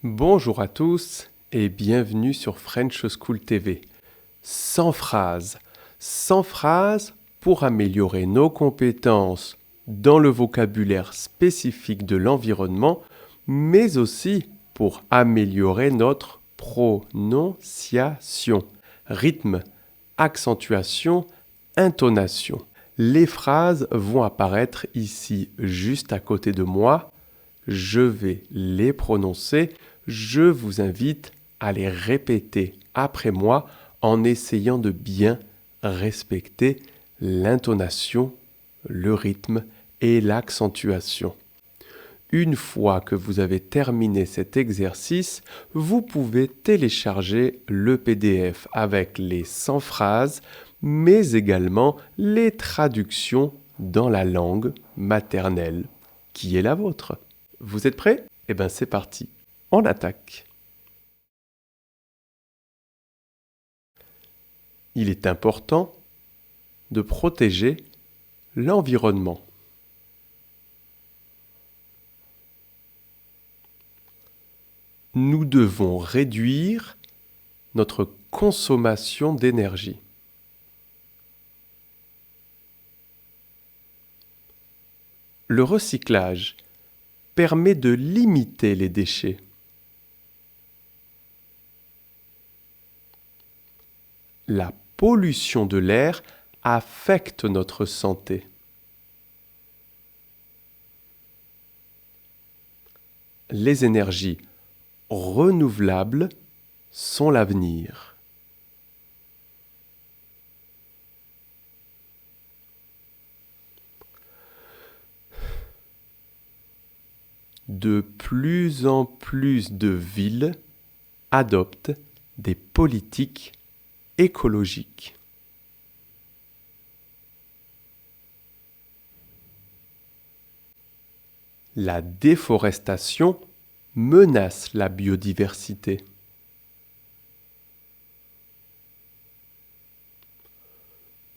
Bonjour à tous et bienvenue sur French School TV. 100 phrases. 100 phrases pour améliorer nos compétences dans le vocabulaire spécifique de l'environnement, mais aussi pour améliorer notre prononciation, rythme, accentuation, intonation. Les phrases vont apparaître ici juste à côté de moi. Je vais les prononcer. Je vous invite à les répéter après moi en essayant de bien respecter l'intonation, le rythme et l'accentuation. Une fois que vous avez terminé cet exercice, vous pouvez télécharger le PDF avec les 100 phrases, mais également les traductions dans la langue maternelle qui est la vôtre. Vous êtes prêts? Eh bien, c'est parti. On attaque. Il est important de protéger l'environnement. Nous devons réduire notre consommation d'énergie. Le recyclage permet de limiter les déchets. La pollution de l'air affecte notre santé. Les énergies renouvelables sont l'avenir. De plus en plus de villes adoptent des politiques écologiques. La déforestation menace la biodiversité.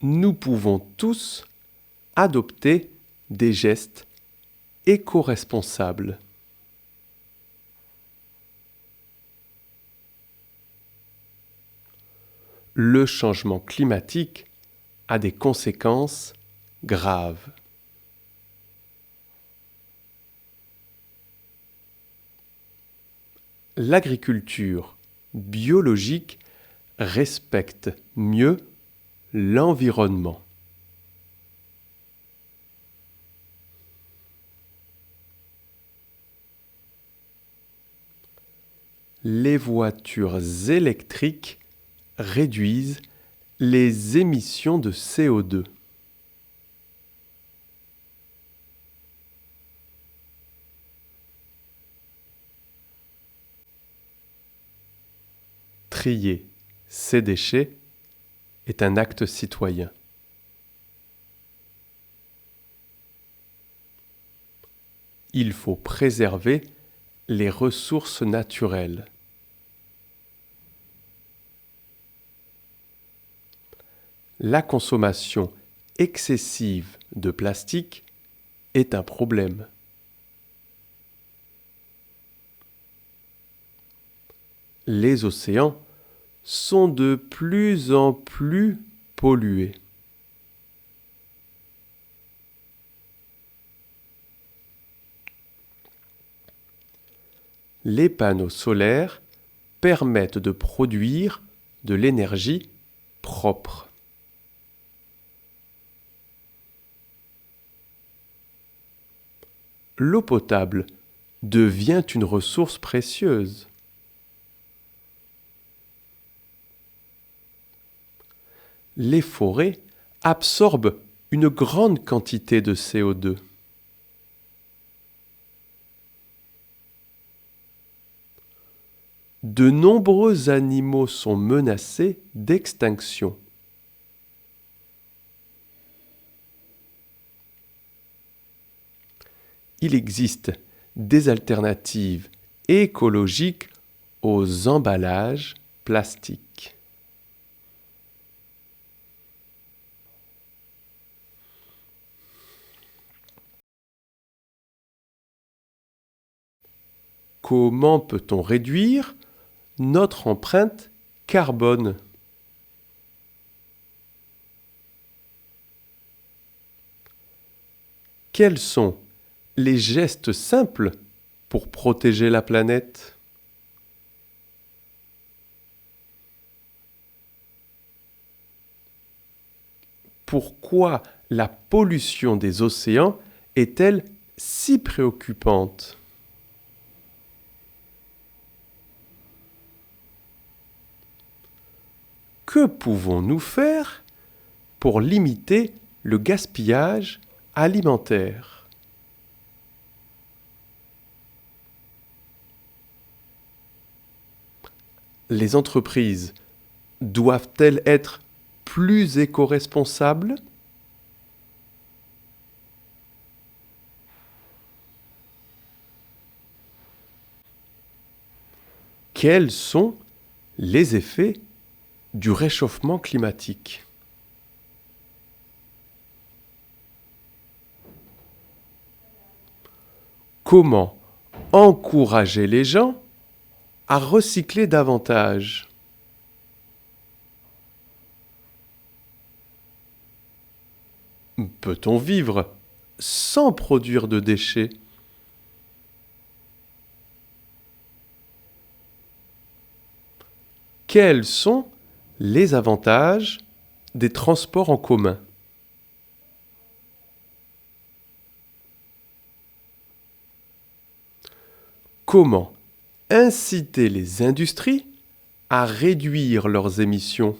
Nous pouvons tous adopter des gestes éco-responsables. Le changement climatique a des conséquences graves. L'agriculture biologique respecte mieux l'environnement. Les voitures électriques réduisent les émissions de CO2. Trier ces déchets est un acte citoyen. Il faut préserver les ressources naturelles. La consommation excessive de plastique est un problème. Les océans sont de plus en plus pollués. Les panneaux solaires permettent de produire de l'énergie propre. L'eau potable devient une ressource précieuse. Les forêts absorbent une grande quantité de CO2. De nombreux animaux sont menacés d'extinction. Il existe des alternatives écologiques aux emballages plastiques. Comment peut-on réduire notre empreinte carbone? Quels sont les gestes simples pour protéger la planète? Pourquoi la pollution des océans est-elle si préoccupante? Que pouvons-nous faire pour limiter le gaspillage alimentaire? Les entreprises doivent-elles être plus éco-responsables? Quels sont les effets du réchauffement climatique? Comment encourager les gens à recycler davantage? Peut-on vivre sans produire de déchets? Quels sont les avantages des transports en commun? Comment inciter les industries à réduire leurs émissions?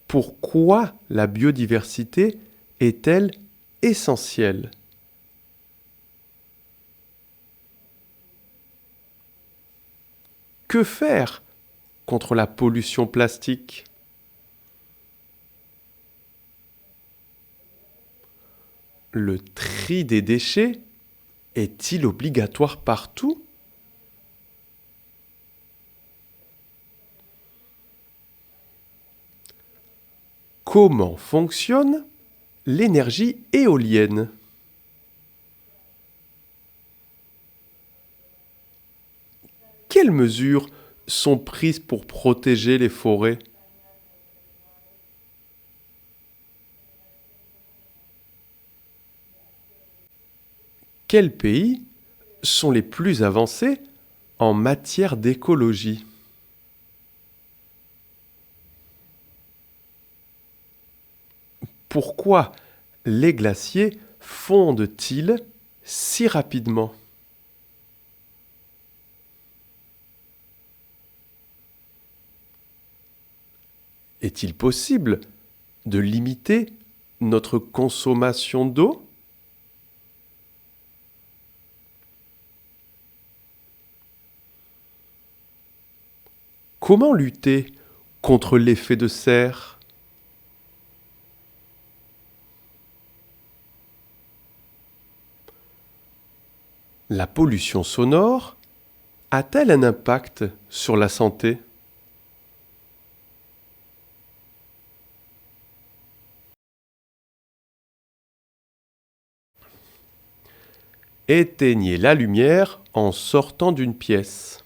Pourquoi la biodiversité est-elle essentielle? Que faire contre la pollution plastique? Le tri des déchets est-il obligatoire partout? Comment fonctionne l'énergie éolienne? Quelles mesures sont prises pour protéger les forêts? Quels pays sont les plus avancés en matière d'écologie? Pourquoi les glaciers fondent-ils si rapidement? Est-il possible de limiter notre consommation d'eau? Comment lutter contre l'effet de serre? La pollution sonore a-t-elle un impact sur la santé? Éteignez la lumière en sortant d'une pièce.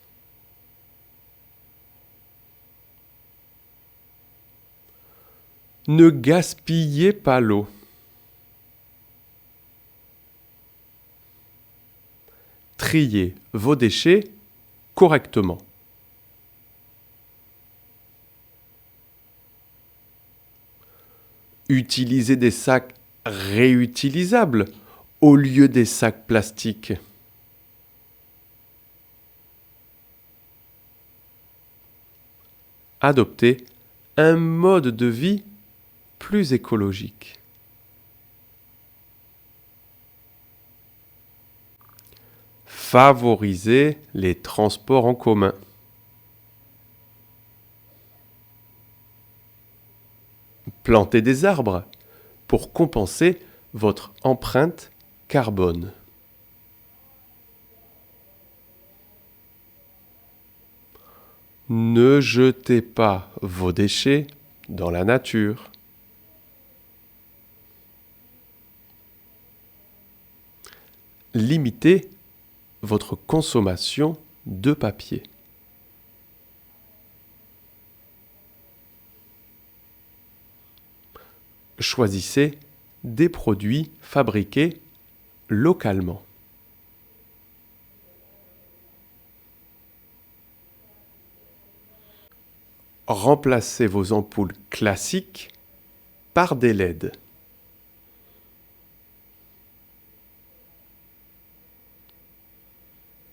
Ne gaspillez pas l'eau. Triez vos déchets correctement. Utilisez des sacs réutilisables au lieu des sacs plastiques. Adoptez un mode de vie plus écologique. Favorisez les transports en commun. Plantez des arbres pour compenser votre empreinte carbone. Ne jetez pas vos déchets dans la nature. Limitez votre consommation de papier. Choisissez des produits fabriqués localement. Remplacez vos ampoules classiques par des LED.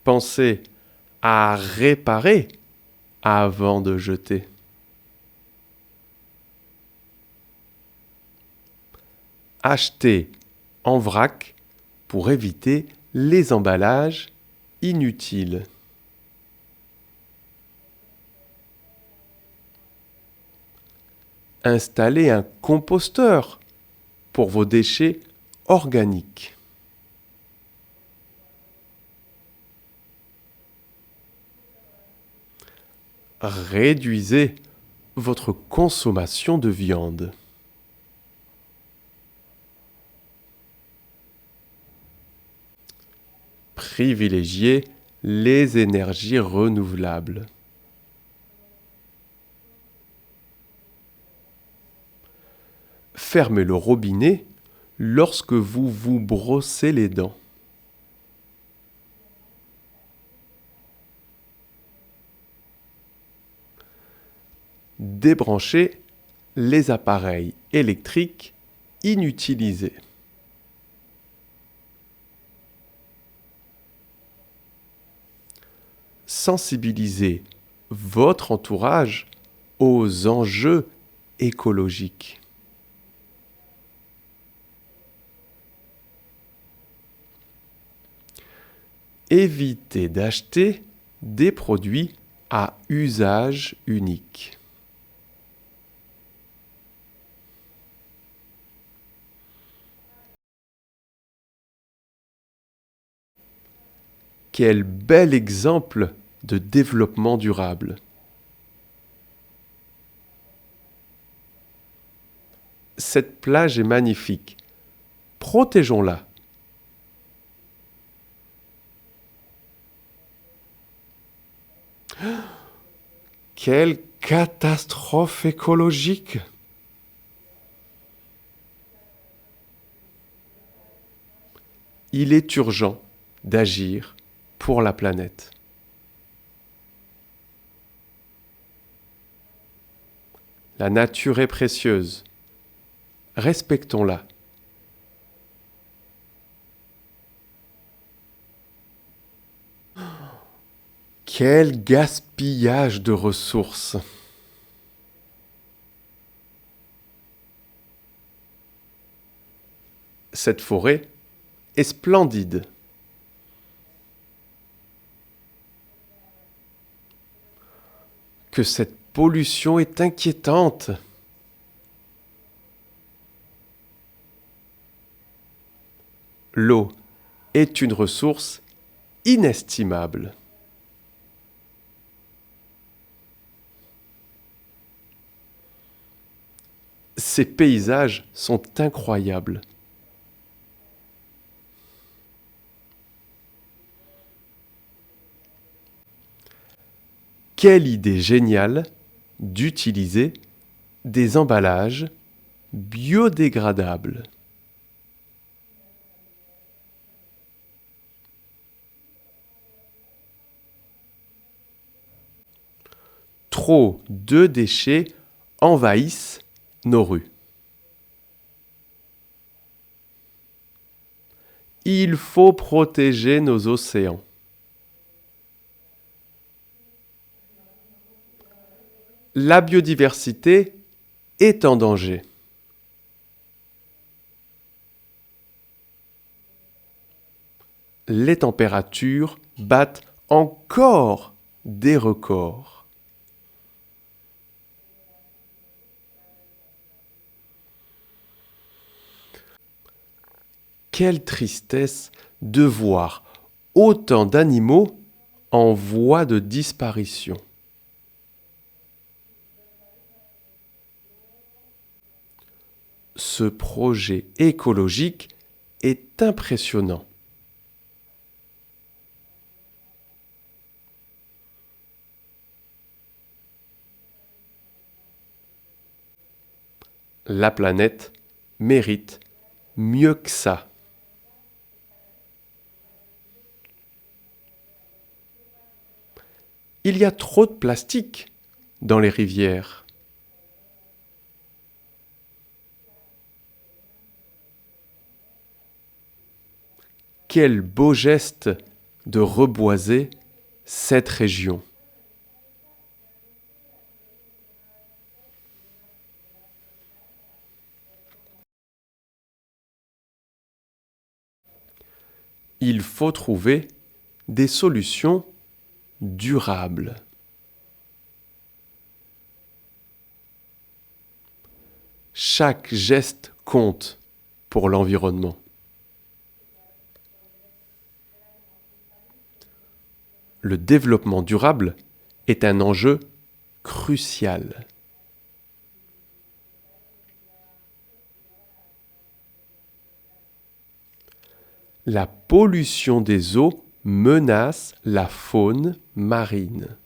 Pensez à réparer avant de jeter. Achetez en vrac pour éviter les emballages inutiles. Installez un composteur pour vos déchets organiques. Réduisez votre consommation de viande. Privilégiez les énergies renouvelables. Fermez le robinet lorsque vous vous brossez les dents. Débranchez les appareils électriques inutilisés. Sensibilisez votre entourage aux enjeux écologiques. Évitez d'acheter des produits à usage unique. Quel bel exemple de développement durable! Cette plage est magnifique. Protégeons-la. Quelle catastrophe écologique! Il est urgent d'agir pour la planète. La nature est précieuse. Respectons-la. Quel gaspillage de ressources! Cette forêt est splendide. Que cette pollution est inquiétante. L'eau est une ressource inestimable. Ces paysages sont incroyables. Quelle idée géniale d'utiliser des emballages biodégradables. Trop de déchets envahissent nos rues. Il faut protéger nos océans. La biodiversité est en danger. Les températures battent encore des records. Quelle tristesse de voir autant d'animaux en voie de disparition. Ce projet écologique est impressionnant. La planète mérite mieux que ça. Il y a trop de plastique dans les rivières. Quel beau geste de reboiser cette région. Il faut trouver des solutions durables. Chaque geste compte pour l'environnement. Le développement durable est un enjeu crucial. La pollution des eaux menace la faune marine.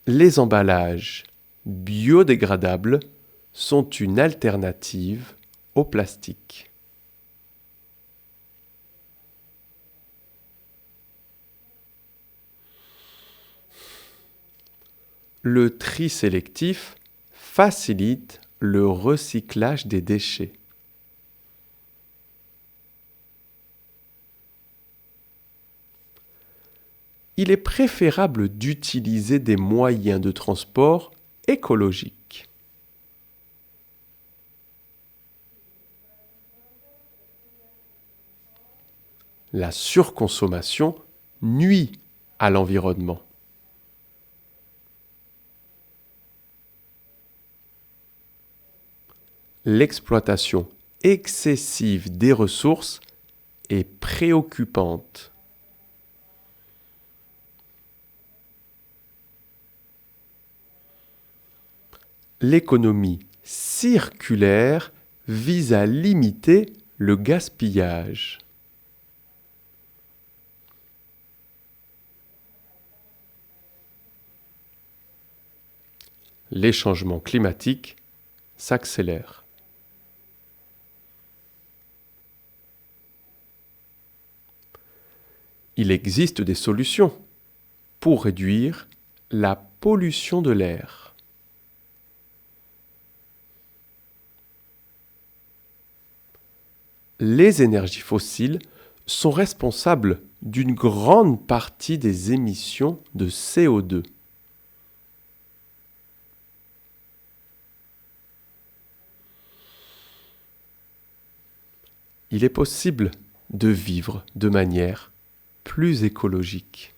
Les emballages biodégradables sont une alternative au plastique. Le tri sélectif facilite le recyclage des déchets. Il est préférable d'utiliser des moyens de transport écologiques. La surconsommation nuit à l'environnement. L'exploitation excessive des ressources est préoccupante. L'économie circulaire vise à limiter le gaspillage. Les changements climatiques s'accélèrent. Il existe des solutions pour réduire la pollution de l'air. Les énergies fossiles sont responsables d'une grande partie des émissions de CO2. Il est possible de vivre de manière plus écologique.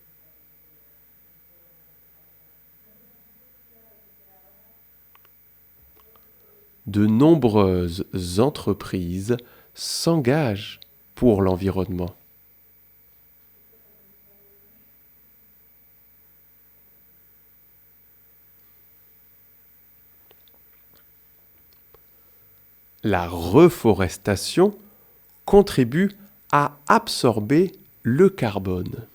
De nombreuses entreprises s'engagent pour l'environnement. La reforestation contribue à absorber le carbone.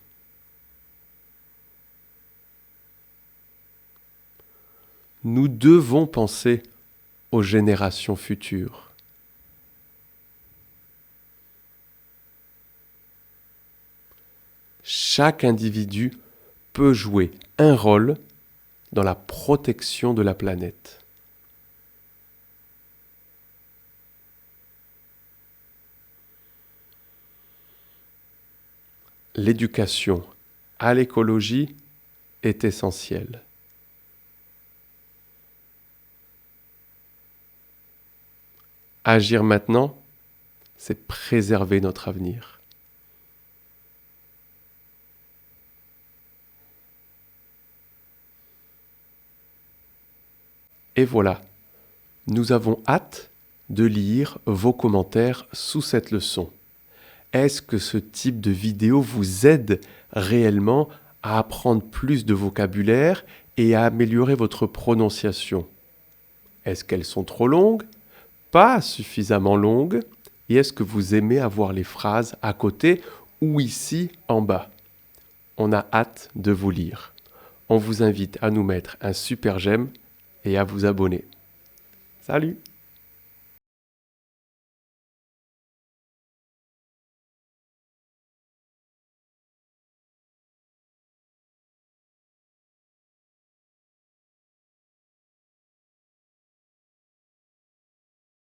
Nous devons penser aux générations futures. Chaque individu peut jouer un rôle dans la protection de la planète. L'éducation à l'écologie est essentielle. Agir maintenant, c'est préserver notre avenir. Et voilà, nous avons hâte de lire vos commentaires sous cette leçon. Est-ce que ce type de vidéo vous aide réellement à apprendre plus de vocabulaire et à améliorer votre prononciation? Est-ce qu'elles sont trop longues? Pas suffisamment longues? Et est-ce que vous aimez avoir les phrases à côté ou ici en bas? On a hâte de vous lire. on vous invite à nous mettre un super j'aime et à vous abonner. Salut!